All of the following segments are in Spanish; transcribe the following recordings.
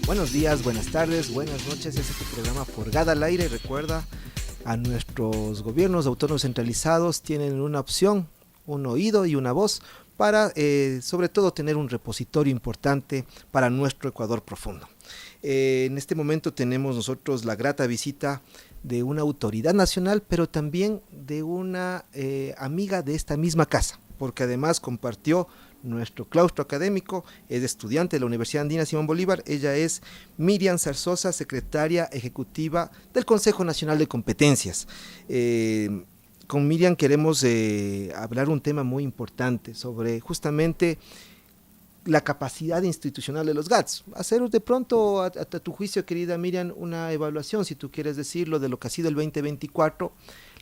Buenos días, buenas tardes, buenas noches. Este es tu programa Forgada al Aire. Recuerda, a nuestros gobiernos autónomos centralizados tienen una opción, un oído y una voz para, sobre todo, tener un repositorio importante para nuestro Ecuador profundo. En este momento tenemos nosotros la grata visita de una autoridad nacional, pero también de una amiga de esta misma casa, porque además compartió nuestro claustro académico, es estudiante de la Universidad Andina Simón Bolívar. Ella es Miriam Zarzosa, secretaria ejecutiva del Consejo Nacional de Competencias. Con Miriam queremos hablar un tema muy importante sobre justamente la capacidad institucional de los GATS. Hacer de pronto, a tu juicio, querida Miriam, una evaluación, si tú quieres decirlo, de lo que ha sido el 2024,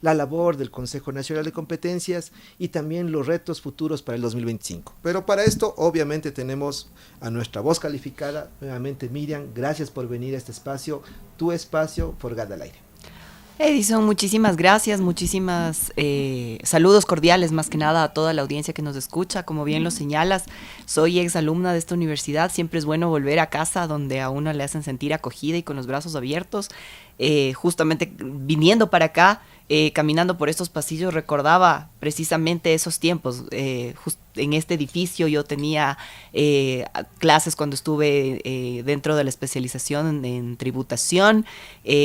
la labor del Consejo Nacional de Competencias y también los retos futuros para el 2025. Pero para esto, obviamente, tenemos a nuestra voz calificada. Nuevamente, Miriam, gracias por venir a este espacio, tu espacio, Forgada al Aire. Edison, muchísimas gracias, muchísimas saludos cordiales más que nada a toda la audiencia que nos escucha. Como bien lo señalas, soy exalumna de esta universidad, siempre es bueno volver a casa donde a uno le hacen sentir acogida y con los brazos abiertos. Justamente viniendo para acá, caminando por estos pasillos, recordaba precisamente esos tiempos. En este edificio yo tenía clases cuando estuve dentro de la especialización en tributación,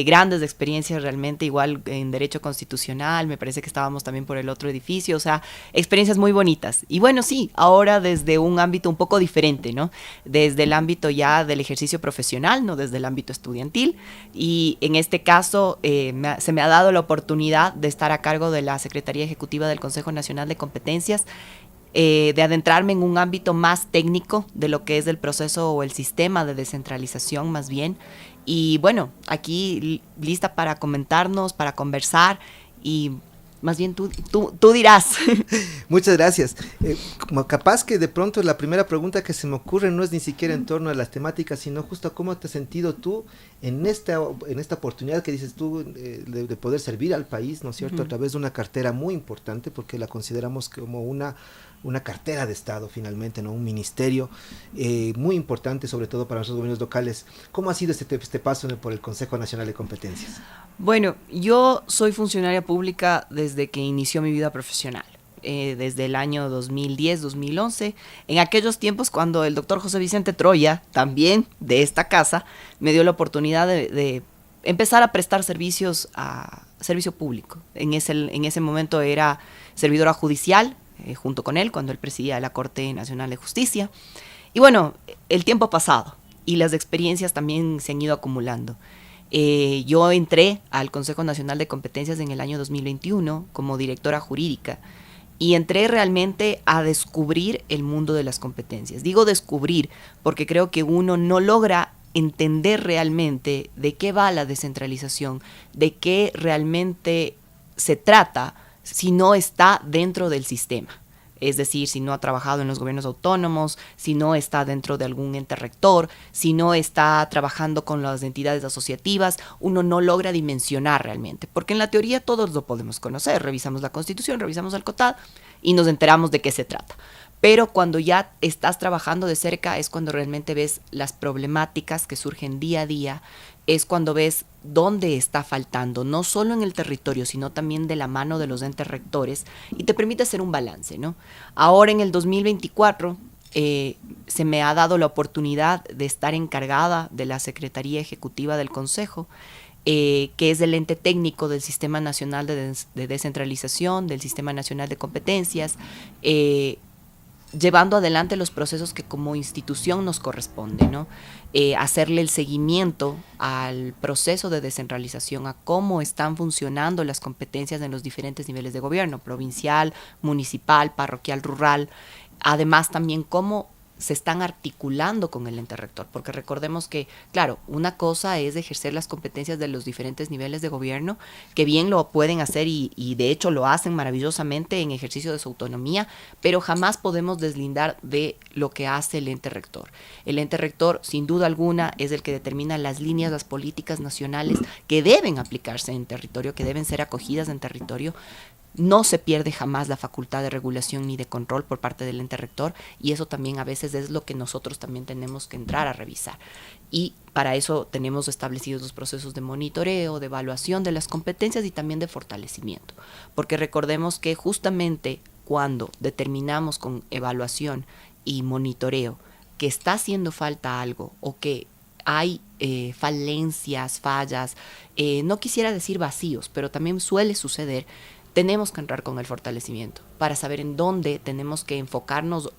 grandes experiencias realmente, igual en Derecho Constitucional, me parece que estábamos también por el otro edificio, o sea, experiencias muy bonitas. Y bueno, sí, ahora desde un ámbito un poco diferente, ¿no? Desde el ámbito ya del ejercicio profesional, no desde el ámbito estudiantil, y en este caso se me ha dado la oportunidad de estar a cargo de la Secretaría Ejecutiva del Consejo Nacional de Competencias, de adentrarme en un ámbito más técnico de lo que es el proceso o el sistema de descentralización más bien. Y bueno, aquí lista para comentarnos, para conversar y más bien tú dirás. Muchas gracias. Como capaz que de pronto la primera pregunta que se me ocurre no es ni siquiera en torno a las temáticas, sino justo a cómo te has sentido tú en esta oportunidad que dices tú de poder servir al país, ¿no es cierto? A través de una cartera muy importante, porque la consideramos como una cartera de Estado finalmente, ¿no? Un ministerio muy importante, sobre todo para nuestros gobiernos locales. ¿Cómo ha sido este paso por el Consejo Nacional de Competencias? Bueno, yo soy funcionaria pública desde que inició mi vida profesional, desde el año 2010-2011, en aquellos tiempos cuando el doctor José Vicente Troya, también de esta casa, me dio la oportunidad de empezar a prestar servicio público. En ese momento era servidora judicial, junto con él, cuando él presidía la Corte Nacional de Justicia. Y bueno, el tiempo ha pasado y las experiencias también se han ido acumulando. Yo entré al Consejo Nacional de Competencias en el año 2021 como directora jurídica y entré realmente a descubrir el mundo de las competencias. Digo descubrir porque creo que uno no logra entender realmente de qué va la descentralización, de qué realmente se trata si no está dentro del sistema. Es decir, si no ha trabajado en los gobiernos autónomos, si no está dentro de algún ente rector, si no está trabajando con las entidades asociativas, uno no logra dimensionar realmente. Porque en la teoría todos lo podemos conocer, revisamos la Constitución, revisamos el COTAD y nos enteramos de qué se trata. Pero cuando ya estás trabajando de cerca es cuando realmente ves las problemáticas que surgen día a día, es cuando ves dónde está faltando, no solo en el territorio, sino también de la mano de los entes rectores, y te permite hacer un balance, ¿no? Ahora en el 2024 se me ha dado la oportunidad de estar encargada de la Secretaría Ejecutiva del Consejo, que es el ente técnico del Sistema Nacional de Descentralización, del Sistema Nacional de Competencias, llevando adelante los procesos que como institución nos corresponde, ¿no? Hacerle el seguimiento al proceso de descentralización, a cómo están funcionando las competencias en los diferentes niveles de gobierno, provincial, municipal, parroquial, rural. Además también cómo se están articulando con el ente rector, porque recordemos que, claro, una cosa es ejercer las competencias de los diferentes niveles de gobierno, que bien lo pueden hacer y de hecho lo hacen maravillosamente en ejercicio de su autonomía, pero jamás podemos deslindar de lo que hace el ente rector. El ente rector, sin duda alguna, es el que determina las líneas, las políticas nacionales que deben aplicarse en territorio, que deben ser acogidas en territorio. No se pierde jamás la facultad de regulación ni de control por parte del ente rector, y eso también a veces es lo que nosotros también tenemos que entrar a revisar. Y para eso tenemos establecidos los procesos de monitoreo, de evaluación de las competencias y también de fortalecimiento. Porque recordemos que justamente cuando determinamos con evaluación y monitoreo que está haciendo falta algo o que hay falencias, fallas, no quisiera decir vacíos, pero también suele suceder, tenemos que entrar con el fortalecimiento para saber en dónde tenemos que enfocarnos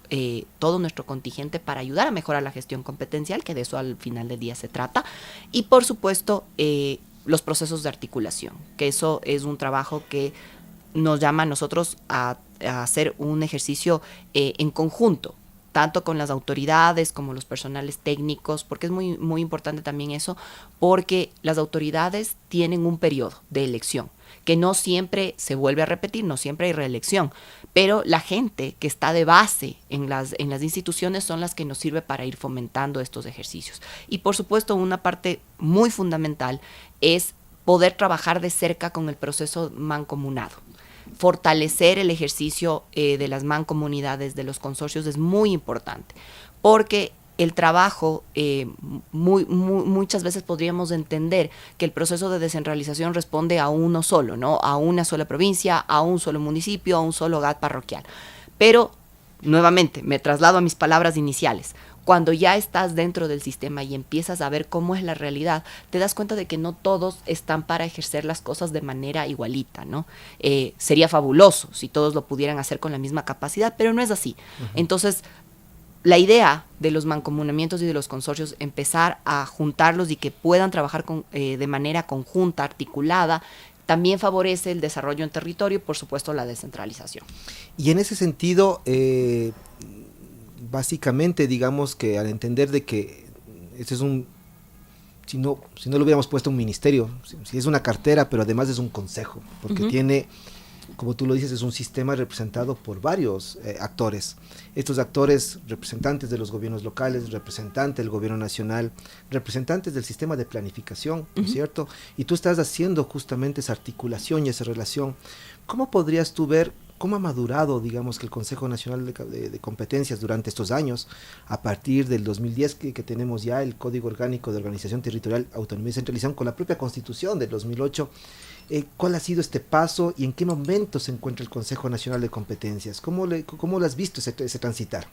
todo nuestro contingente para ayudar a mejorar la gestión competencial, que de eso al final del día se trata. Y por supuesto, los procesos de articulación, que eso es un trabajo que nos llama a nosotros a hacer un ejercicio en conjunto, tanto con las autoridades como los personales técnicos, porque es muy, muy importante también eso, porque las autoridades tienen un periodo de elección, que no siempre se vuelve a repetir, no siempre hay reelección, pero la gente que está de base en las instituciones son las que nos sirve para ir fomentando estos ejercicios. Y por supuesto, una parte muy fundamental es poder trabajar de cerca con el proceso mancomunado. Fortalecer el ejercicio de las mancomunidades, de los consorcios, es muy importante, porque el trabajo, muchas veces podríamos entender que el proceso de descentralización responde a uno solo, ¿no? A una sola provincia, a un solo municipio, a un solo GAT parroquial. Pero, nuevamente, me traslado a mis palabras iniciales. Cuando ya estás dentro del sistema y empiezas a ver cómo es la realidad, te das cuenta de que no todos están para ejercer las cosas de manera igualita, ¿no? Sería fabuloso si todos lo pudieran hacer con la misma capacidad, pero no es así. Entonces, la idea de los mancomunamientos y de los consorcios, empezar a juntarlos y que puedan trabajar de manera conjunta, articulada, también favorece el desarrollo en territorio y, por supuesto, la descentralización. Y en ese sentido, básicamente, digamos que al entender de que este es si no lo hubiéramos puesto un ministerio, si es una cartera, pero además es un consejo, porque tiene, como tú lo dices, es un sistema representado por varios actores. Estos actores, representantes de los gobiernos locales, representantes del gobierno nacional, representantes del sistema de planificación, ¿no es cierto? Y tú estás haciendo justamente esa articulación y esa relación. ¿Cómo podrías tú ver cómo ha madurado, digamos, que el Consejo Nacional de Competencias durante estos años, a partir del 2010 que tenemos ya el Código Orgánico de Organización Territorial, Autonomía y Centralización, con la propia Constitución del 2008? ¿Cuál ha sido este paso y en qué momento se encuentra el Consejo Nacional de Competencias? ¿Cómo lo has visto ese transitar?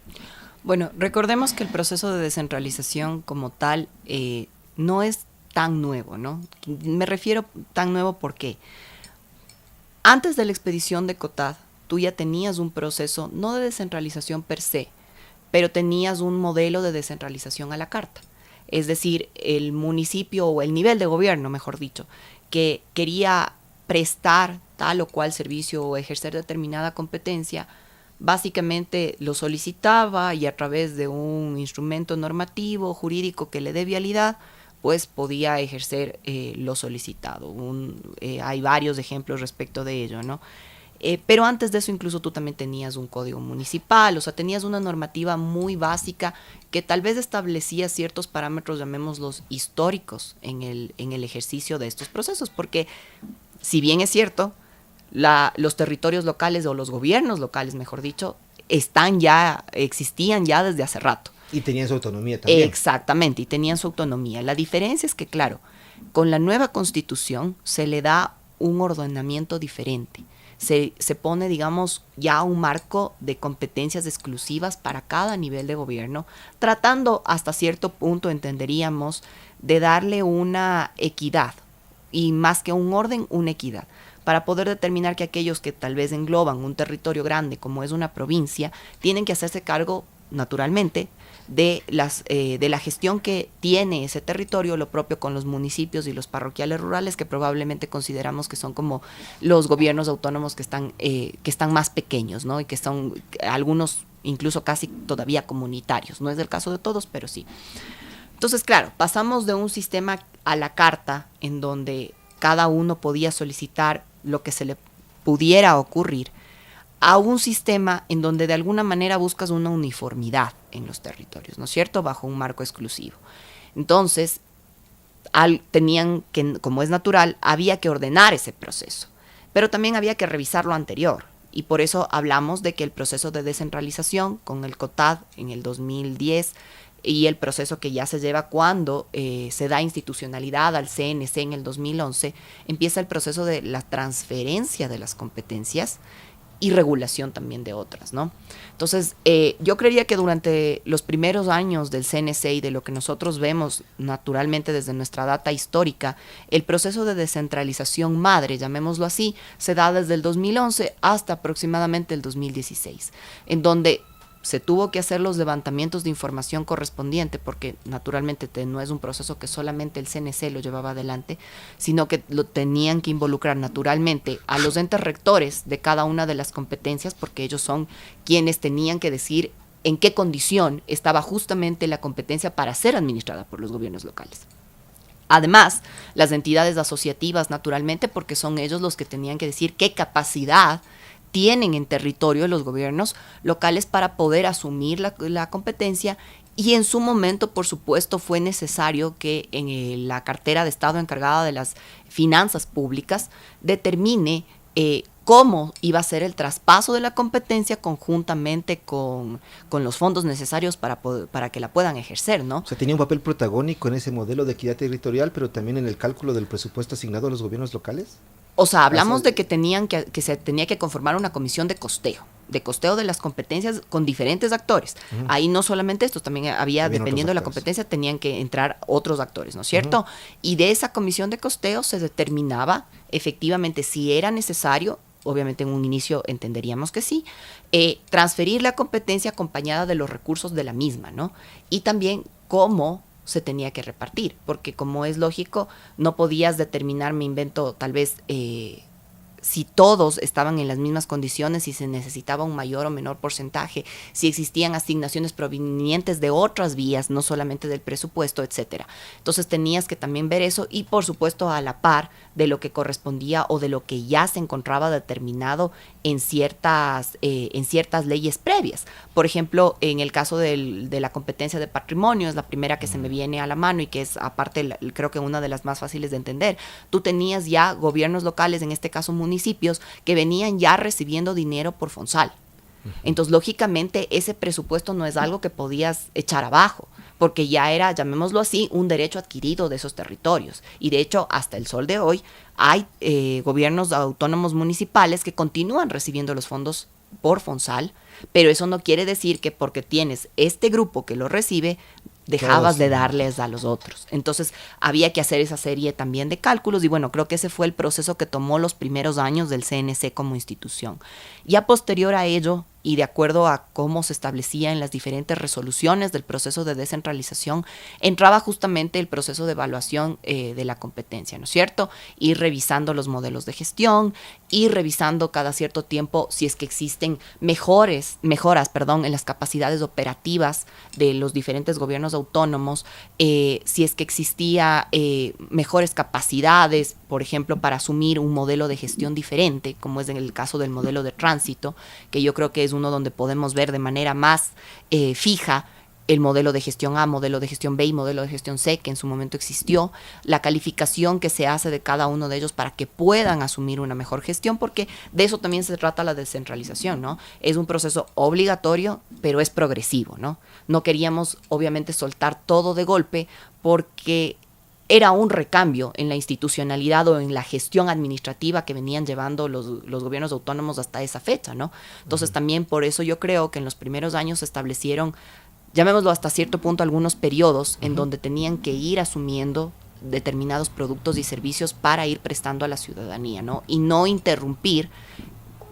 Bueno, recordemos que el proceso de descentralización como tal no es tan nuevo, ¿no? Me refiero tan nuevo porque antes de la expedición de Cotad, tú ya tenías un proceso, no de descentralización per se, pero tenías un modelo de descentralización a la carta. Es decir, el municipio o el nivel de gobierno, mejor dicho, que quería prestar tal o cual servicio o ejercer determinada competencia, básicamente lo solicitaba y a través de un instrumento normativo, jurídico que le dé vialidad, pues podía ejercer lo solicitado. Hay varios ejemplos respecto de ello, ¿no? Pero antes de eso incluso tú también tenías un código municipal, o sea, tenías una normativa muy básica que tal vez establecía ciertos parámetros, llamémoslos históricos, en el ejercicio de estos procesos, porque si bien es cierto, los territorios locales o los gobiernos locales, mejor dicho, existían ya desde hace rato. Y tenían su autonomía también. Exactamente, y tenían su autonomía. La diferencia es que, claro, con la nueva Constitución se le da un ordenamiento diferente. Se pone, digamos, ya un marco de competencias exclusivas para cada nivel de gobierno, tratando hasta cierto punto, entenderíamos, de darle una equidad, y más que un orden, una equidad, para poder determinar que aquellos que tal vez engloban un territorio grande como es una provincia, tienen que hacerse cargo, naturalmente, de la gestión que tiene ese territorio, lo propio con los municipios y los parroquiales rurales, que probablemente consideramos que son como los gobiernos autónomos que están más pequeños, ¿no? Y que son algunos incluso casi todavía comunitarios. No es el caso de todos, pero sí. Entonces, claro, pasamos de un sistema a la carta en donde cada uno podía solicitar lo que se le pudiera ocurrir, a un sistema en donde de alguna manera buscas una uniformidad en los territorios, ¿no es cierto?, bajo un marco exclusivo. Entonces, tenían que, como es natural, había que ordenar ese proceso, pero también había que revisar lo anterior, y por eso hablamos de que el proceso de descentralización con el COTAD en el 2010 y el proceso que ya se lleva cuando se da institucionalidad al CNC en el 2011, empieza el proceso de la transferencia de las competencias y regulación también de otras, ¿no? Entonces, yo creería que durante los primeros años del CNC y de lo que nosotros vemos naturalmente desde nuestra data histórica, el proceso de descentralización madre, llamémoslo así, se da desde el 2011 hasta aproximadamente el 2016, en donde se tuvo que hacer los levantamientos de información correspondiente, porque naturalmente no es un proceso que solamente el CNC lo llevaba adelante, sino que lo tenían que involucrar naturalmente a los entes rectores de cada una de las competencias, porque ellos son quienes tenían que decir en qué condición estaba justamente la competencia para ser administrada por los gobiernos locales. Además, las entidades asociativas, naturalmente, porque son ellos los que tenían que decir qué capacidad tienen en territorio los gobiernos locales para poder asumir la competencia, y en su momento, por supuesto, fue necesario que en la cartera de Estado encargada de las finanzas públicas determine cómo iba a ser el traspaso de la competencia conjuntamente con los fondos necesarios para que la puedan ejercer, ¿no? O sea, tenía un papel protagónico en ese modelo de equidad territorial, pero también en el cálculo del presupuesto asignado a los gobiernos locales. O sea, hablamos de que se tenía que conformar una comisión de costeo de las competencias con diferentes actores. Uh-huh. Ahí no solamente estos, también había dependiendo de la competencia, tenían que entrar otros actores, ¿no es cierto? Uh-huh. Y de esa comisión de costeo se determinaba efectivamente si era necesario, obviamente en un inicio entenderíamos que sí, transferir la competencia acompañada de los recursos de la misma, ¿no? Y también cómo se tenía que repartir, porque como es lógico, no podías determinar, me invento, tal vez si todos estaban en las mismas condiciones, si se necesitaba un mayor o menor porcentaje, si existían asignaciones provenientes de otras vías, no solamente del presupuesto, etcétera. Entonces tenías que también ver eso, y por supuesto a la par de lo que correspondía o de lo que ya se encontraba determinado en ciertas leyes previas. Por ejemplo, en el caso de la competencia de patrimonio, es la primera que se me viene a la mano y que es aparte creo que una de las más fáciles de entender. Tú tenías ya gobiernos locales, en este caso municipios, que venían ya recibiendo dinero por Fonsal. Entonces, lógicamente, ese presupuesto no es algo que podías echar abajo, porque ya era, llamémoslo así, un derecho adquirido de esos territorios. Y de hecho, hasta el sol de hoy, hay gobiernos autónomos municipales que continúan recibiendo los fondos por Fonsal, pero eso no quiere decir que porque tienes este grupo que lo recibe, dejabas de darles a los otros. Entonces había que hacer esa serie también de cálculos, y bueno, creo que ese fue el proceso que tomó los primeros años del CNC como institución. Ya posterior a ello, y de acuerdo a cómo se establecía en las diferentes resoluciones del proceso de descentralización, entraba justamente el proceso de evaluación de la competencia, ¿no es cierto? Ir revisando los modelos de gestión, ir revisando cada cierto tiempo si es que existen mejoras, en las capacidades operativas de los diferentes gobiernos autónomos, si es que existía mejores capacidades, por ejemplo, para asumir un modelo de gestión diferente, como es en el caso del modelo de tránsito, que yo creo que es uno donde podemos ver de manera más fija el modelo de gestión A, modelo de gestión B y modelo de gestión C, que en su momento existió, la calificación que se hace de cada uno de ellos para que puedan asumir una mejor gestión, porque de eso también se trata la descentralización, ¿no? Es un proceso obligatorio, pero es progresivo, ¿no? No queríamos, obviamente, soltar todo de golpe, porque era un recambio en la institucionalidad o en la gestión administrativa que venían llevando los gobiernos autónomos hasta esa fecha, ¿no? Entonces, uh-huh, también por eso yo creo que en los primeros años se establecieron, llamémoslo hasta cierto punto, algunos periodos, uh-huh, en donde tenían que ir asumiendo determinados productos y servicios para ir prestando a la ciudadanía, ¿no? Y no interrumpir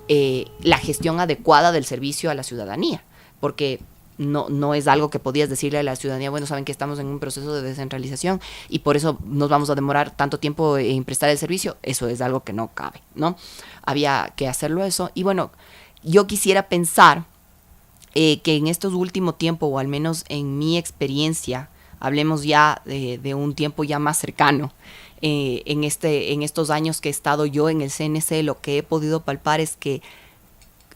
la gestión adecuada del servicio a la ciudadanía, porque no es algo que podías decirle a la ciudadanía, bueno, saben que estamos en un proceso de descentralización y por eso nos vamos a demorar tanto tiempo en prestar el servicio. Eso es algo que no cabe, ¿no? Había que hacerlo eso. Y bueno, yo quisiera pensar que en estos últimos tiempos, o al menos en mi experiencia, hablemos ya de un tiempo ya más cercano, en estos años que he estado yo en el CNC, lo que he podido palpar es que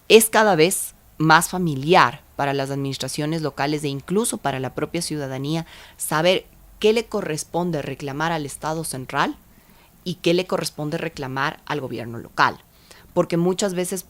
es cada vez más familiar para las administraciones locales e incluso para la propia ciudadanía saber qué le corresponde reclamar al Estado central y qué le corresponde reclamar al gobierno local. Porque muchas veces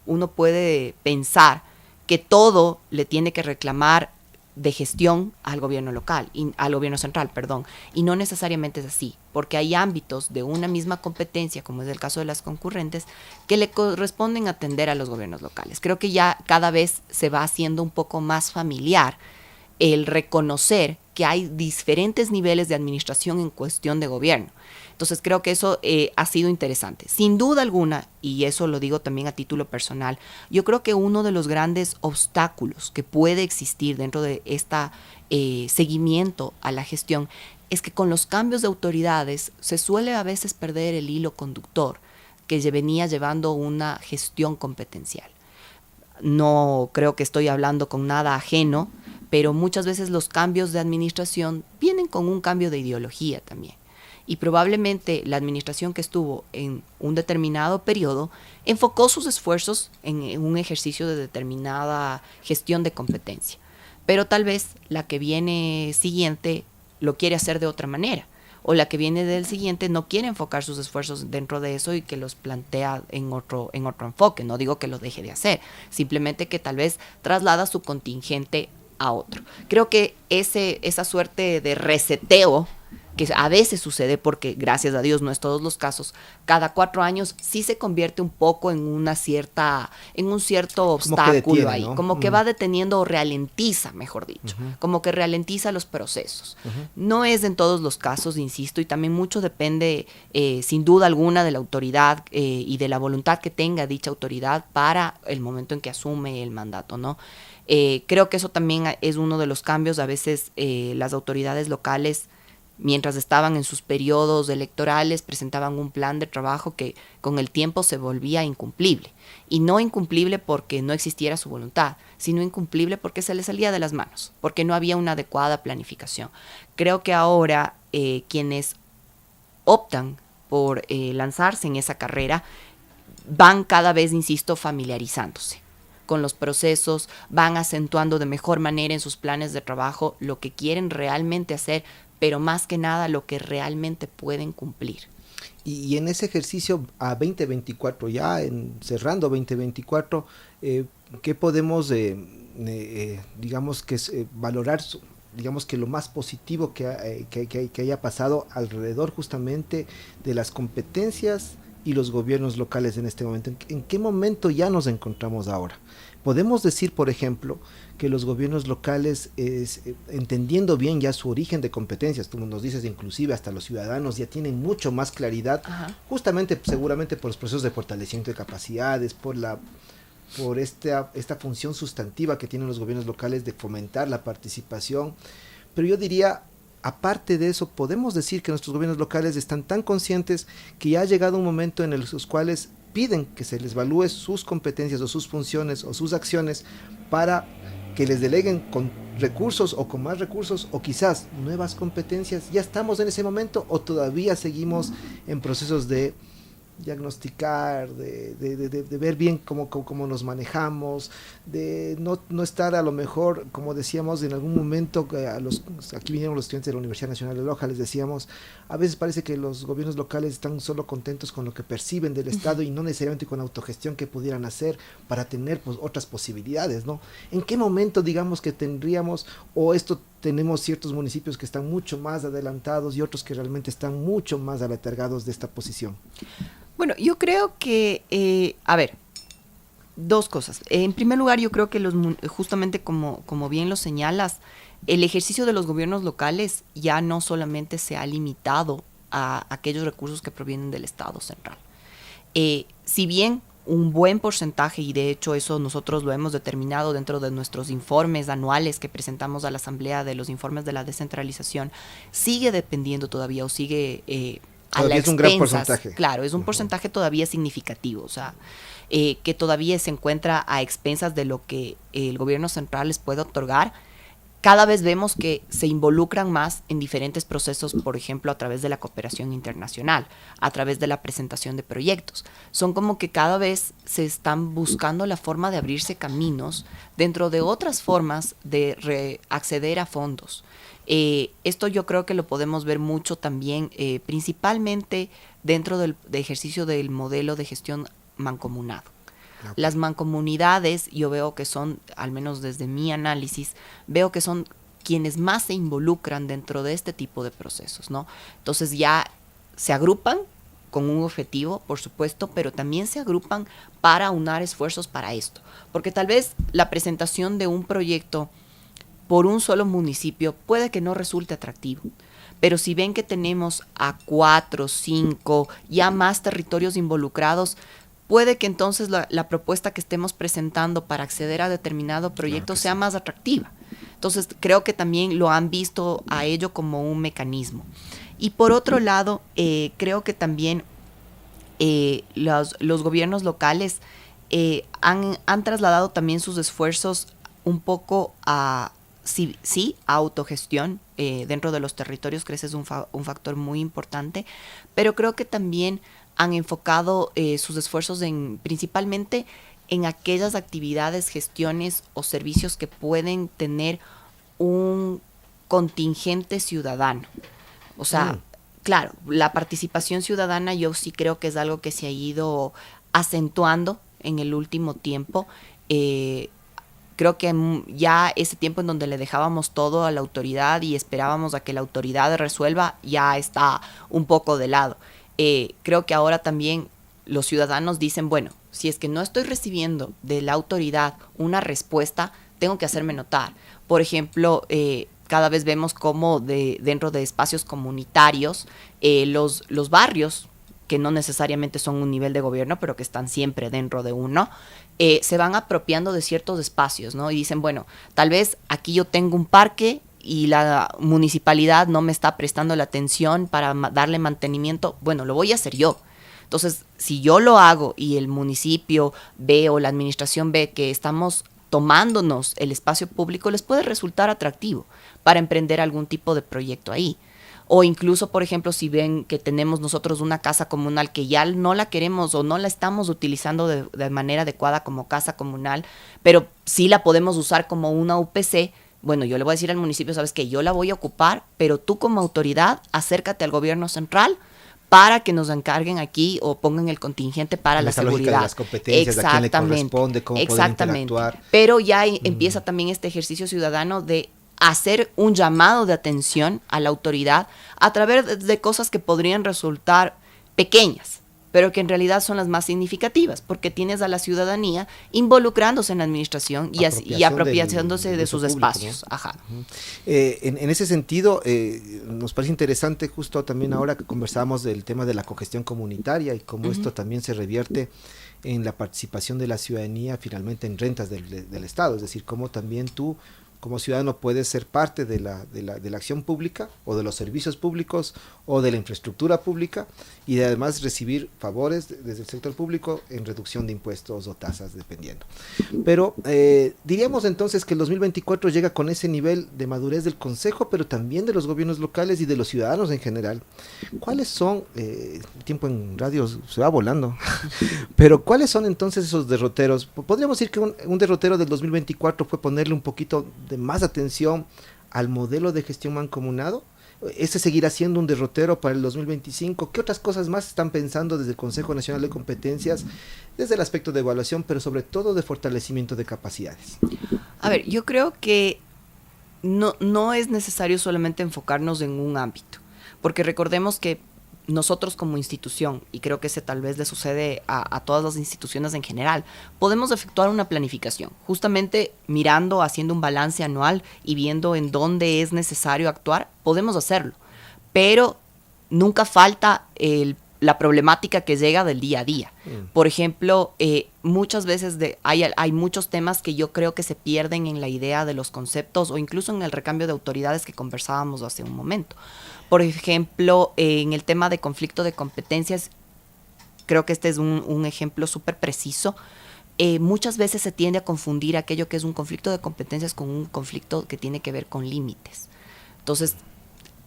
uno puede pensar que todo le tiene que reclamar de gestión al gobierno local, al gobierno central, perdón, y no necesariamente es así, porque hay ámbitos de una misma competencia, como es el caso de las concurrentes, que le corresponden atender a los gobiernos locales. Creo que ya cada vez se va haciendo un poco más familiar el reconocer que hay diferentes niveles de administración en cuestión de gobierno. Entonces creo que eso ha sido interesante. Sin duda alguna, y eso lo digo también a título personal, yo creo que uno de los grandes obstáculos que puede existir dentro de este seguimiento a la gestión es que con los cambios de autoridades se suele a veces perder el hilo conductor que venía llevando una gestión competencial. No creo que estoy hablando con nada ajeno, pero muchas veces los cambios de administración vienen con un cambio de ideología también. Y probablemente la administración que estuvo en un determinado periodo enfocó sus esfuerzos en un ejercicio de determinada gestión de competencia. Pero tal vez la que viene siguiente lo quiere hacer de otra manera. O la que viene del siguiente no quiere enfocar sus esfuerzos dentro de eso y que los plantea en otro enfoque. No digo que lo deje de hacer, simplemente que tal vez traslada su contingente a otro. Creo que esa suerte de reseteo que a veces sucede, porque gracias a Dios no es todos los casos, cada 4 años sí se convierte un poco en un cierto obstáculo detiene, ahí, ¿no? Como que va deteniendo o ralentiza, mejor dicho, como que ralentiza los procesos. No es en todos los casos, insisto, y también mucho depende, sin duda alguna, de la autoridad y de la voluntad que tenga dicha autoridad para el momento en que asume el mandato, ¿no? Creo que eso también es uno de los cambios. A veces las autoridades locales, mientras estaban en sus periodos electorales, presentaban un plan de trabajo que con el tiempo se volvía incumplible. Y no incumplible porque no existiera su voluntad, sino incumplible porque se les salía de las manos, porque no había una adecuada planificación. Creo que ahora quienes optan por lanzarse en esa carrera van cada vez, insisto, familiarizándose con los procesos, van acentuando de mejor manera en sus planes de trabajo lo que quieren realmente hacer, pero más que nada lo que realmente pueden cumplir. Y en ese ejercicio a 2024, ya cerrando 2024, ¿qué podemos, digamos que valorar, digamos que lo más positivo que haya pasado alrededor justamente de las competencias y los gobiernos locales en este momento? ¿En qué momento ya nos encontramos ahora? Podemos decir, por ejemplo, que los gobiernos locales, entendiendo bien ya su origen de competencias, tú nos dices, inclusive hasta los ciudadanos ya tienen mucho más claridad, justamente seguramente por los procesos de fortalecimiento de capacidades, por esta función sustantiva que tienen los gobiernos locales de fomentar la participación. Pero yo diría, aparte de eso, podemos decir que nuestros gobiernos locales están tan conscientes que ya ha llegado un momento en los cuales piden que se les evalúe sus competencias o sus funciones o sus acciones para que les deleguen con recursos o con más recursos o quizás nuevas competencias. ¿Ya estamos en ese momento o todavía seguimos en procesos de diagnosticar, de ver bien cómo nos manejamos, de no estar a lo mejor, como decíamos en algún momento, aquí vinieron los estudiantes de la Universidad Nacional de Loja, les decíamos, a veces parece que los gobiernos locales están solo contentos con lo que perciben del Estado y no necesariamente con la autogestión que pudieran hacer para tener pues otras posibilidades, ¿no? ¿En qué momento digamos que tendríamos, o esto tenemos ciertos municipios que están mucho más adelantados y otros que realmente están mucho más aletargados de esta posición? Bueno, yo creo que, dos cosas. En primer lugar, yo creo que justamente como bien lo señalas, el ejercicio de los gobiernos locales ya no solamente se ha limitado a aquellos recursos que provienen del Estado central. Si bien un buen porcentaje, y de hecho eso nosotros lo hemos determinado dentro de nuestros informes anuales que presentamos a la Asamblea, de los informes de la descentralización, sigue dependiendo todavía o sigue a la expensas. Es un gran porcentaje. Claro, es un porcentaje todavía significativo, o sea, que todavía se encuentra a expensas de lo que el gobierno central les puede otorgar. Cada vez vemos que se involucran más en diferentes procesos, por ejemplo, a través de la cooperación internacional, a través de la presentación de proyectos. Son como que cada vez se están buscando la forma de abrirse caminos dentro de otras formas de acceder a fondos. Esto yo creo que lo podemos ver mucho también, principalmente dentro del ejercicio del modelo de gestión mancomunado. Las mancomunidades, yo veo que son, al menos desde mi análisis, veo que son quienes más se involucran dentro de este tipo de procesos, ¿no? Entonces ya se agrupan con un objetivo, por supuesto, pero también se agrupan para aunar esfuerzos para esto. Porque tal vez la presentación de un proyecto por un solo municipio puede que no resulte atractivo. Pero si ven que tenemos a 4, 5, ya más territorios involucrados, puede que entonces la propuesta que estemos presentando para acceder a determinado proyecto sea más atractiva. Entonces, creo que también lo han visto a ello como un mecanismo. Y por otro lado, creo que también los gobiernos locales han trasladado también sus esfuerzos un poco a, sí, a autogestión dentro de los territorios, que ese es un factor muy importante, pero creo que también han enfocado sus esfuerzos principalmente en aquellas actividades, gestiones o servicios que pueden tener un contingente ciudadano. O sea, claro, la participación ciudadana yo sí creo que es algo que se ha ido acentuando en el último tiempo. Creo que ya ese tiempo en donde le dejábamos todo a la autoridad y esperábamos a que la autoridad resuelva, ya está un poco de lado. Creo que ahora también los ciudadanos dicen, bueno, si es que no estoy recibiendo de la autoridad una respuesta, tengo que hacerme notar. Por ejemplo, cada vez vemos cómo dentro de espacios comunitarios, los barrios, que no necesariamente son un nivel de gobierno, pero que están siempre dentro de uno, se van apropiando de ciertos espacios, ¿no? Y dicen, bueno, tal vez aquí yo tengo un parque y la municipalidad no me está prestando la atención para darle mantenimiento, bueno, lo voy a hacer yo. Entonces, si yo lo hago y el municipio ve o la administración ve que estamos tomándonos el espacio público, les puede resultar atractivo para emprender algún tipo de proyecto ahí. O incluso, por ejemplo, si ven que tenemos nosotros una casa comunal que ya no la queremos o no la estamos utilizando de manera adecuada como casa comunal, pero sí la podemos usar como una UPC, bueno, yo le voy a decir al municipio, sabes que yo la voy a ocupar, pero tú como autoridad acércate al gobierno central para que nos encarguen aquí o pongan el contingente para la seguridad. De las competencias, de a quién le corresponde, cómo poder interactuar. Pero ya empieza también este ejercicio ciudadano de hacer un llamado de atención a la autoridad a través de cosas que podrían resultar pequeñas, pero que en realidad son las más significativas, porque tienes a la ciudadanía involucrándose en la administración y apropiándose de sus público, espacios. ¿No? Ajá. En ese sentido, nos parece interesante justo también ahora que conversábamos del tema de la cogestión comunitaria y cómo esto también se revierte en la participación de la ciudadanía finalmente en rentas del Estado, es decir, cómo también tú como ciudadano puedes ser parte de la acción pública o de los servicios públicos o de la infraestructura pública y de además recibir favores desde el sector público en reducción de impuestos o tasas dependiendo. Pero diríamos entonces que el 2024 llega con ese nivel de madurez del Consejo, pero también de los gobiernos locales y de los ciudadanos en general. ¿Cuáles son, el tiempo en radio se va volando, pero cuáles son entonces esos derroteros? Podríamos decir que un derrotero del 2024 fue ponerle un poquito de más atención al modelo de gestión mancomunado. ¿Ese seguirá siendo un derrotero para el 2025? ¿Qué otras cosas más están pensando desde el Consejo Nacional de Competencias, desde el aspecto de evaluación, pero sobre todo de fortalecimiento de capacidades? A ver, yo creo que no es necesario solamente enfocarnos en un ámbito, porque recordemos que nosotros como institución, y creo que ese tal vez le sucede a todas las instituciones en general, podemos efectuar una planificación, justamente mirando, haciendo un balance anual y viendo en dónde es necesario actuar, podemos hacerlo, pero nunca falta el la problemática que llega del día a día. Por ejemplo, muchas veces hay muchos temas que yo creo que se pierden en la idea de los conceptos o incluso en el recambio de autoridades que conversábamos hace un momento. Por ejemplo, en el tema de conflicto de competencias, creo que este es un ejemplo súper preciso. Muchas veces se tiende a confundir aquello que es un conflicto de competencias con un conflicto que tiene que ver con límites. Entonces,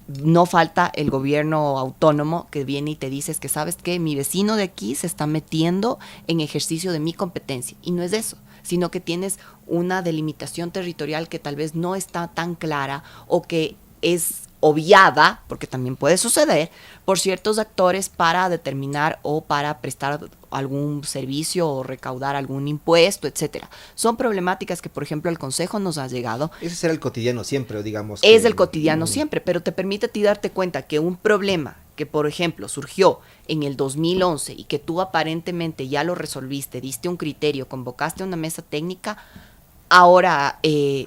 no falta el gobierno autónomo que viene y te dice que, ¿sabes qué? Mi vecino de aquí se está metiendo en ejercicio de mi competencia. Y no es eso, sino que tienes una delimitación territorial que tal vez no está tan clara o que es obviada, porque también puede suceder, por ciertos actores para determinar o para prestar algún servicio o recaudar algún impuesto, etcétera. Son problemáticas que, por ejemplo, el Consejo nos ha llegado. Ese será el cotidiano siempre, digamos. Es el cotidiano siempre, pero te permite a ti darte cuenta que un problema que, por ejemplo, surgió en el 2011 y que tú aparentemente ya lo resolviste, diste un criterio, convocaste a una mesa técnica, ahora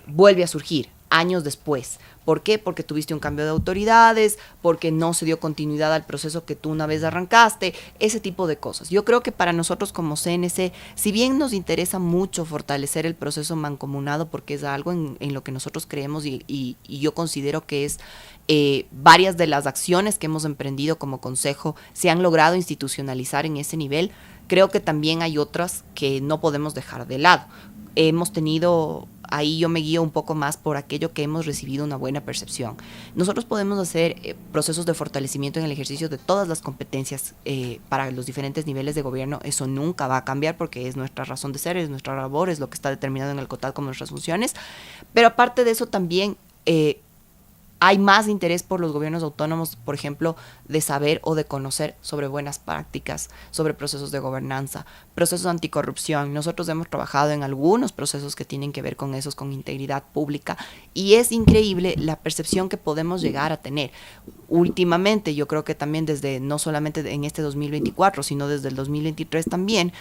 vuelve a surgir años después. ¿Por qué? Porque tuviste un cambio de autoridades, porque no se dio continuidad al proceso que tú una vez arrancaste, ese tipo de cosas. Yo creo que para nosotros como CNC, si bien nos interesa mucho fortalecer el proceso mancomunado, porque es algo en lo que nosotros creemos y yo considero que es varias de las acciones que hemos emprendido como consejo se han logrado institucionalizar en ese nivel, creo que también hay otras que no podemos dejar de lado. Hemos tenido, ahí yo me guío un poco más por aquello que hemos recibido una buena percepción. Nosotros podemos hacer procesos de fortalecimiento en el ejercicio de todas las competencias para los diferentes niveles de gobierno. Eso nunca va a cambiar porque es nuestra razón de ser, es nuestra labor, es lo que está determinado en el COTAD como nuestras funciones. Pero aparte de eso también hay más interés por los gobiernos autónomos, por ejemplo, de saber o de conocer sobre buenas prácticas, sobre procesos de gobernanza, procesos anticorrupción. Nosotros hemos trabajado en algunos procesos que tienen que ver con esos, con integridad pública, y es increíble la percepción que podemos llegar a tener. Últimamente, yo creo que también desde, no solamente en este 2024, sino desde el 2023 también,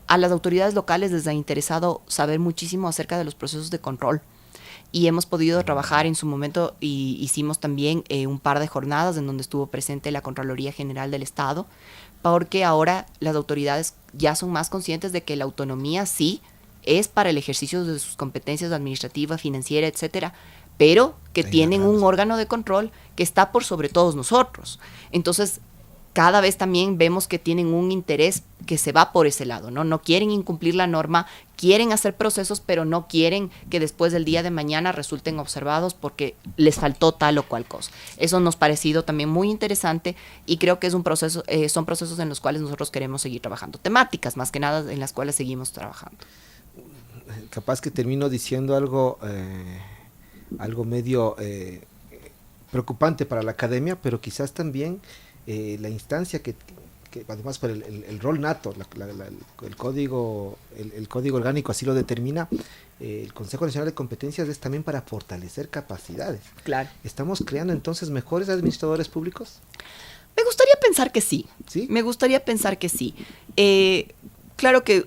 a las autoridades locales les ha interesado saber muchísimo acerca de los procesos de control. Y hemos podido trabajar en su momento, y hicimos también un par de jornadas en donde estuvo presente la Contraloría General del Estado, porque ahora las autoridades ya son más conscientes de que la autonomía sí es para el ejercicio de sus competencias administrativas, financieras, etcétera, pero que tienen un órgano de control que está por sobre todos nosotros. Entonces, cada vez también vemos que tienen un interés que se va por ese lado, ¿no? No quieren incumplir la norma, quieren hacer procesos, pero no quieren que después del día de mañana resulten observados porque les faltó tal o cual cosa. Eso nos ha parecido también muy interesante y creo que es un proceso, son procesos en los cuales nosotros queremos seguir trabajando. Temáticas, más que nada, en las cuales seguimos trabajando. Capaz que termino diciendo algo medio preocupante para la academia, pero quizás también la instancia que además por el rol nato, el código orgánico así lo determina, el Consejo Nacional de Competencias es también para fortalecer capacidades. Claro. ¿Estamos creando entonces mejores administradores públicos? Me gustaría pensar que sí. ¿Sí? Me gustaría pensar que sí. Claro que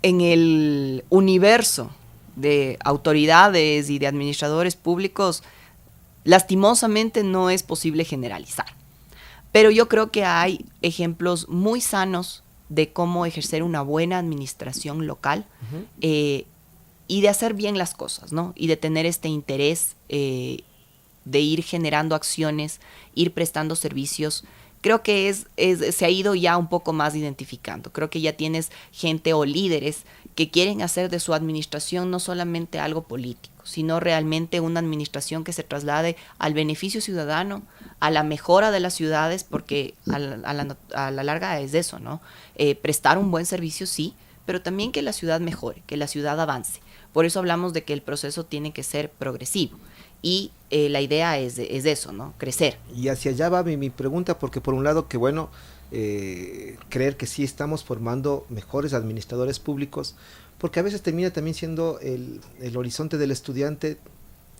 en el universo de autoridades y de administradores públicos, lastimosamente no es posible generalizar. Pero yo creo que hay ejemplos muy sanos de cómo ejercer una buena administración local y de hacer bien las cosas, ¿no? Y de tener este interés de ir generando acciones, ir prestando servicios. Creo que se ha ido ya un poco más identificando. Creo que ya tienes gente o líderes que quieren hacer de su administración no solamente algo político, sino realmente una administración que se traslade al beneficio ciudadano, a la mejora de las ciudades, porque a la larga es eso, ¿no? Prestar un buen servicio, sí, pero también que la ciudad mejore, que la ciudad avance. Por eso hablamos de que el proceso tiene que ser progresivo. Y la idea es eso, ¿no? Crecer. Y hacia allá va mi pregunta, porque por un lado que bueno, creer que sí estamos formando mejores administradores públicos, porque a veces termina también siendo el horizonte del estudiante,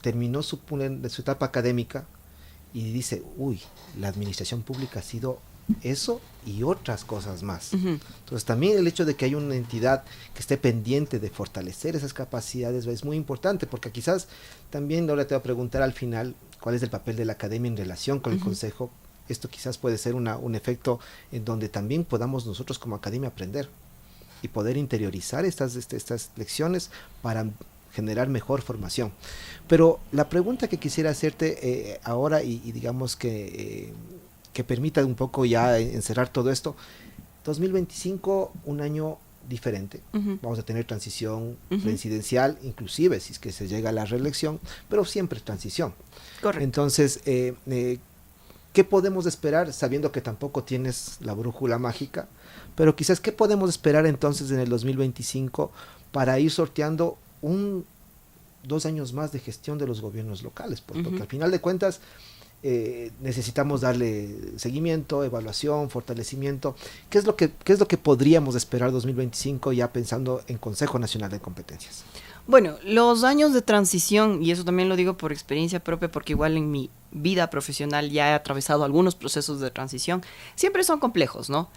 terminó su etapa académica y dice, uy, la administración pública ha sido eso y otras cosas más. Entonces también el hecho de que haya una entidad que esté pendiente de fortalecer esas capacidades es muy importante, porque quizás también ahora te voy a preguntar al final cuál es el papel de la academia en relación con el consejo esto quizás puede ser un efecto en donde también podamos nosotros como academia aprender y poder interiorizar estas lecciones para generar mejor formación. Pero la pregunta que quisiera hacerte ahora y digamos que permita un poco ya encerrar todo esto, 2025, un año diferente. Vamos a tener transición presidencial, inclusive si es que se llega a la reelección, pero siempre transición. Correcto. Entonces, ¿qué podemos esperar sabiendo que tampoco tienes la brújula mágica? Pero quizás, ¿qué podemos esperar entonces en el 2025 para ir sorteando 2 años más de gestión de los gobiernos locales? Porque al final de cuentas necesitamos darle seguimiento, evaluación, fortalecimiento. ¿Qué es lo que podríamos esperar 2025 ya pensando en Consejo Nacional de Competencias? Bueno, los años de transición, y eso también lo digo por experiencia propia, porque igual en mi vida profesional ya he atravesado algunos procesos de transición, siempre son complejos, ¿no?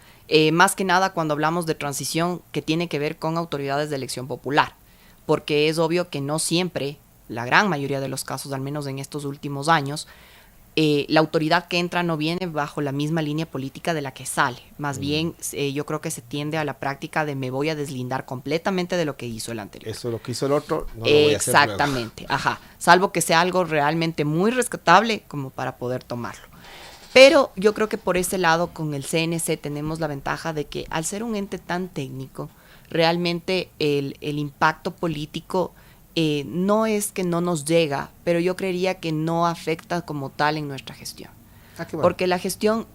Más que nada cuando hablamos de transición que tiene que ver con autoridades de elección popular, porque es obvio que no siempre, la gran mayoría de los casos, al menos en estos últimos años, la autoridad que entra no viene bajo la misma línea política de la que sale. Más bien, yo creo que se tiende a la práctica de me voy a deslindar completamente de lo que hizo el anterior. Eso lo que hizo el otro, no lo voy a hacer luego. Exactamente, ajá. Salvo que sea algo realmente muy rescatable como para poder tomarlo. Pero yo creo que por ese lado con el CNC tenemos la ventaja de que al ser un ente tan técnico, realmente el impacto político no es que no nos llega, pero yo creería que no afecta como tal en nuestra gestión. Qué bueno. Porque la gestión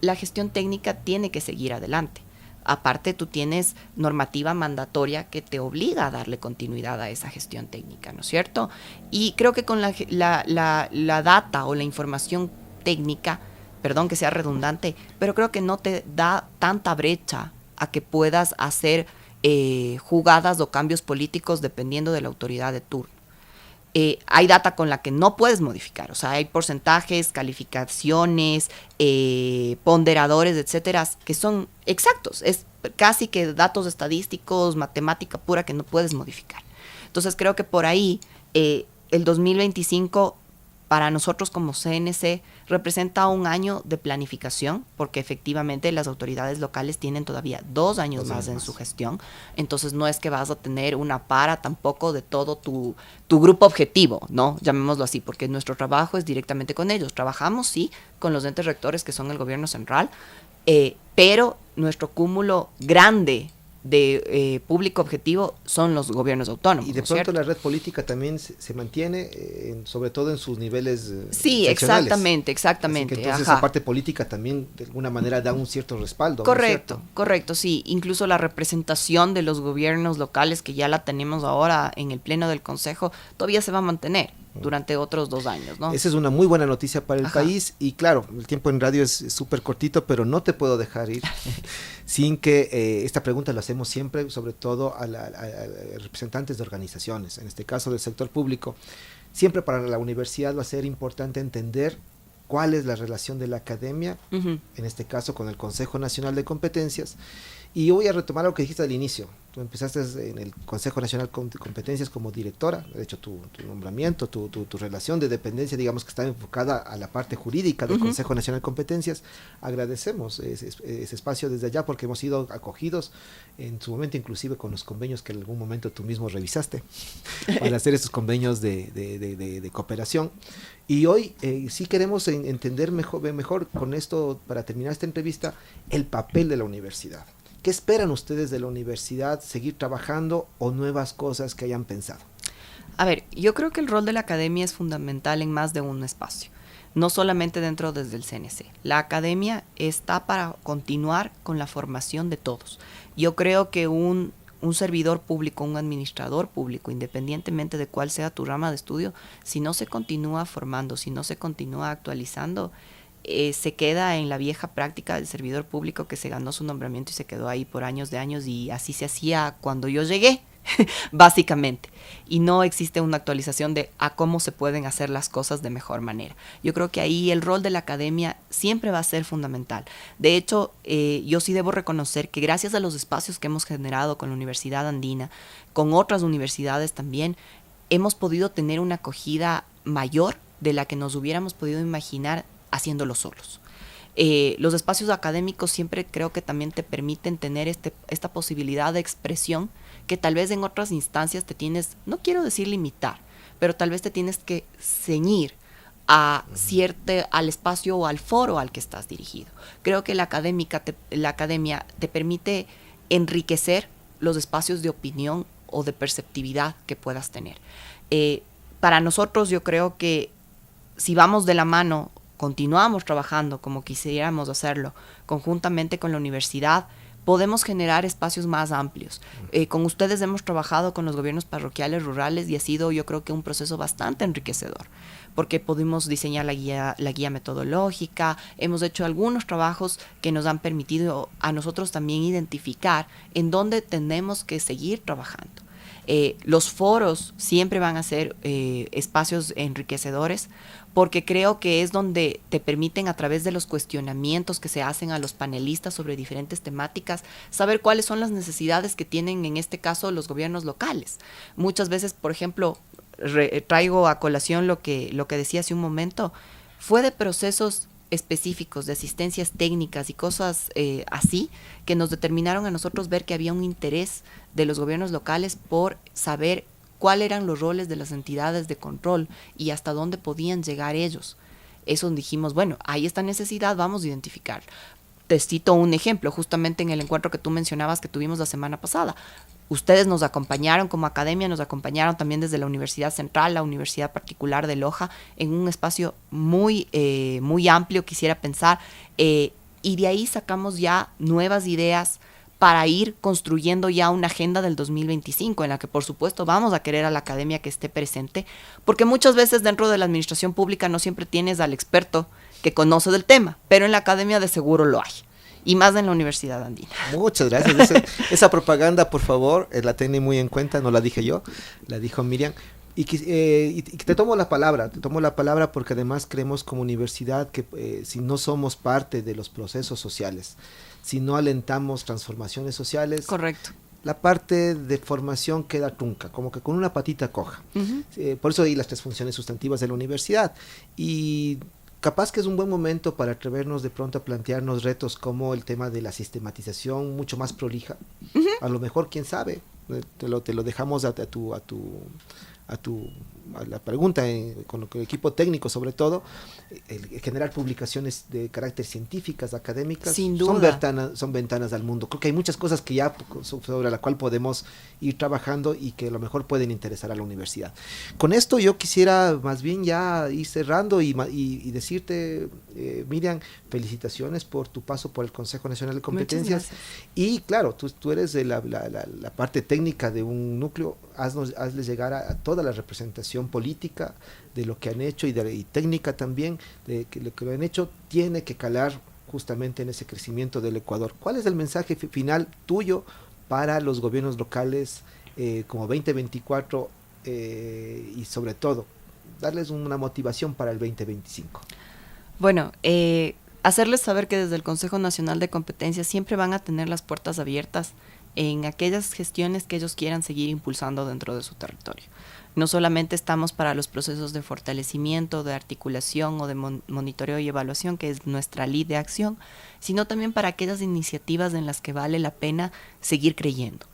técnica tiene que seguir adelante. Aparte, tú tienes normativa mandatoria que te obliga a darle continuidad a esa gestión técnica, ¿no es cierto? Y creo que con la data o la información técnica, perdón que sea redundante, pero creo que no te da tanta brecha a que puedas hacer jugadas o cambios políticos dependiendo de la autoridad de turno. Hay data con la que no puedes modificar, o sea, hay porcentajes, calificaciones, ponderadores, etcétera, que son exactos, es casi que datos estadísticos, matemática pura que no puedes modificar. Entonces creo que por ahí el 2025 para nosotros como CNC representa un año de planificación, porque efectivamente las autoridades locales tienen todavía 2 años más en su gestión, entonces no es que vas a tener una para tampoco de todo tu grupo objetivo, ¿no? Llamémoslo así, porque nuestro trabajo es directamente con ellos. Trabajamos, sí, con los entes rectores que son el gobierno central, pero nuestro cúmulo grande de público objetivo son los gobiernos autónomos. Y de pronto la red política también se mantiene, sobre todo en sus niveles sí, exactamente. Así que entonces esa parte política también de alguna manera da un cierto respaldo. Correcto, sí. Incluso la representación de los gobiernos locales, que ya la tenemos ahora en el pleno del Consejo, todavía se va a mantener durante otros 2 años, ¿no? Esa es una muy buena noticia para el país, y claro, el tiempo en radio es súper cortito, pero no te puedo dejar ir sin que esta pregunta la hacemos siempre, sobre todo a representantes de organizaciones, en este caso del sector público. Siempre para la universidad va a ser importante entender cuál es la relación de la academia, en este caso con el Consejo Nacional de Competencias. Y yo voy a retomar lo que dijiste al inicio. Tú empezaste en el Consejo Nacional de Competencias como directora. De hecho, tu nombramiento, tu relación de dependencia, digamos que está enfocada a la parte jurídica del Consejo Nacional de Competencias. Agradecemos ese espacio desde allá porque hemos sido acogidos en su momento, inclusive con los convenios que en algún momento tú mismo revisaste para hacer estos convenios de cooperación. Y hoy sí queremos entender mejor con esto, para terminar esta entrevista, el papel de la universidad. ¿Qué esperan ustedes de la universidad? ¿Seguir trabajando o nuevas cosas que hayan pensado? A ver, yo creo que el rol de la academia es fundamental en más de un espacio, no solamente dentro desde el CNC. La academia está para continuar con la formación de todos. Yo creo que un servidor público, un administrador público, independientemente de cuál sea tu rama de estudio, si no se continúa formando, si no se continúa actualizando, se queda en la vieja práctica del servidor público que se ganó su nombramiento y se quedó ahí por años de años, y así se hacía cuando yo llegué, básicamente. Y no existe una actualización de a cómo se pueden hacer las cosas de mejor manera. Yo creo que ahí el rol de la academia siempre va a ser fundamental. De hecho, yo sí debo reconocer que gracias a los espacios que hemos generado con la Universidad Andina, con otras universidades también, hemos podido tener una acogida mayor de la que nos hubiéramos podido imaginar haciéndolo solos. Los espacios académicos siempre creo que también te permiten tener esta posibilidad de expresión que tal vez en otras instancias te tienes, no quiero decir limitar, pero tal vez te tienes que ceñir al espacio o al foro al que estás dirigido. Creo que la academia te permite enriquecer los espacios de opinión o de perceptividad que puedas tener. Para nosotros yo creo que si vamos de la mano, continuamos trabajando como quisiéramos hacerlo, conjuntamente con la universidad, podemos generar espacios más amplios. Con ustedes hemos trabajado con los gobiernos parroquiales rurales y ha sido, yo creo que un proceso bastante enriquecedor, porque pudimos diseñar la guía metodológica, hemos hecho algunos trabajos que nos han permitido a nosotros también identificar en dónde tenemos que seguir trabajando. Los foros siempre van a ser espacios enriquecedores, porque creo que es donde te permiten, a través de los cuestionamientos que se hacen a los panelistas sobre diferentes temáticas, saber cuáles son las necesidades que tienen, en este caso, los gobiernos locales. Muchas veces, por ejemplo, traigo a colación lo que decía hace un momento, fue de procesos específicos, de asistencias técnicas y cosas así, que nos determinaron a nosotros ver que había un interés de los gobiernos locales por saber cuáles eran los roles de las entidades de control y hasta dónde podían llegar ellos. Eso dijimos, bueno, hay esta necesidad, vamos a identificar. Te cito un ejemplo, justamente en el encuentro que tú mencionabas que tuvimos la semana pasada. Ustedes nos acompañaron como academia, nos acompañaron también desde la Universidad Central, la Universidad Particular de Loja, en un espacio muy amplio, quisiera pensar, y de ahí sacamos ya nuevas ideas para ir construyendo ya una agenda del 2025, en la que por supuesto vamos a querer a la academia que esté presente, porque muchas veces dentro de la administración pública no siempre tienes al experto que conoce del tema, pero en la academia de seguro lo hay. Y más en la Universidad Andina. Muchas gracias. Esa propaganda, por favor, la tengo muy en cuenta, no la dije yo, la dijo Miriam. Y te tomo la palabra porque además creemos como universidad que si no somos parte de los procesos sociales, si no alentamos transformaciones sociales, correcto, la parte de formación queda trunca, como que con una patita coja. Por eso hay las 3 funciones sustantivas de la universidad. Y capaz que es un buen momento para atrevernos de pronto a plantearnos retos como el tema de la sistematización mucho más prolija. A lo mejor, quién sabe, te lo dejamos a la pregunta con el equipo técnico, sobre todo el generar publicaciones de carácter científicas, académicas, sin duda, son ventanas al mundo. Creo que hay muchas cosas que ya sobre la cual podemos ir trabajando y que a lo mejor pueden interesar a la universidad. Con esto yo quisiera más bien ya ir cerrando y decirte, Miriam, felicitaciones por tu paso por el Consejo Nacional de Competencias. Y claro, tú eres de la parte técnica de un núcleo. Hazles llegar a toda la representación política de lo que han hecho y técnica también, de que lo que lo han hecho tiene que calar justamente en ese crecimiento del Ecuador. ¿Cuál es el mensaje final tuyo para los gobiernos locales como 2024 y sobre todo darles una motivación para el 2025? Bueno, hacerles saber que desde el Consejo Nacional de Competencias siempre van a tener las puertas abiertas en aquellas gestiones que ellos quieran seguir impulsando dentro de su territorio. No solamente estamos para los procesos de fortalecimiento, de articulación o de monitoreo y evaluación, que es nuestra línea de acción, sino también para aquellas iniciativas en las que vale la pena seguir creyendo.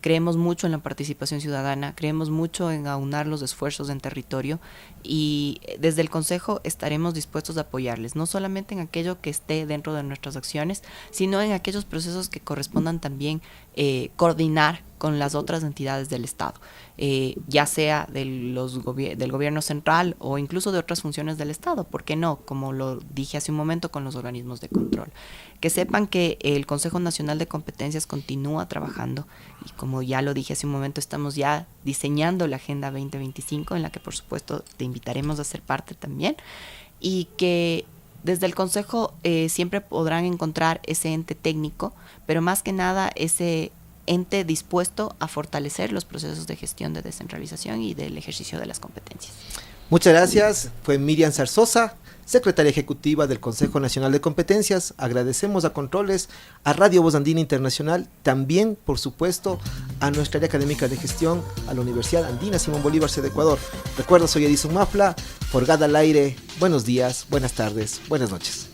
Creemos mucho en la participación ciudadana, creemos mucho en aunar los esfuerzos en territorio y desde el Consejo estaremos dispuestos a apoyarles, no solamente en aquello que esté dentro de nuestras acciones, sino en aquellos procesos que correspondan también coordinar con las otras entidades del Estado, ya sea del gobierno central o incluso de otras funciones del Estado, ¿por qué no? Como lo dije hace un momento, con los organismos de control. Que sepan que el Consejo Nacional de Competencias continúa trabajando y como ya lo dije hace un momento, estamos ya diseñando la Agenda 2025 en la que por supuesto te invitaremos a ser parte también y que desde el Consejo siempre podrán encontrar ese ente técnico, pero más que nada ese ente dispuesto a fortalecer los procesos de gestión de descentralización y del ejercicio de las competencias. Muchas gracias. Fue Miriam Zarzosa, secretaria ejecutiva del Consejo Nacional de Competencias. Agradecemos a Controles, a Radio Voz Andina Internacional, también, por supuesto, a nuestra área académica de gestión, a la Universidad Andina Simón Bolívar C de Ecuador. Recuerda, soy Edison Mafla, Forgada al Aire. Buenos días, buenas tardes, buenas noches.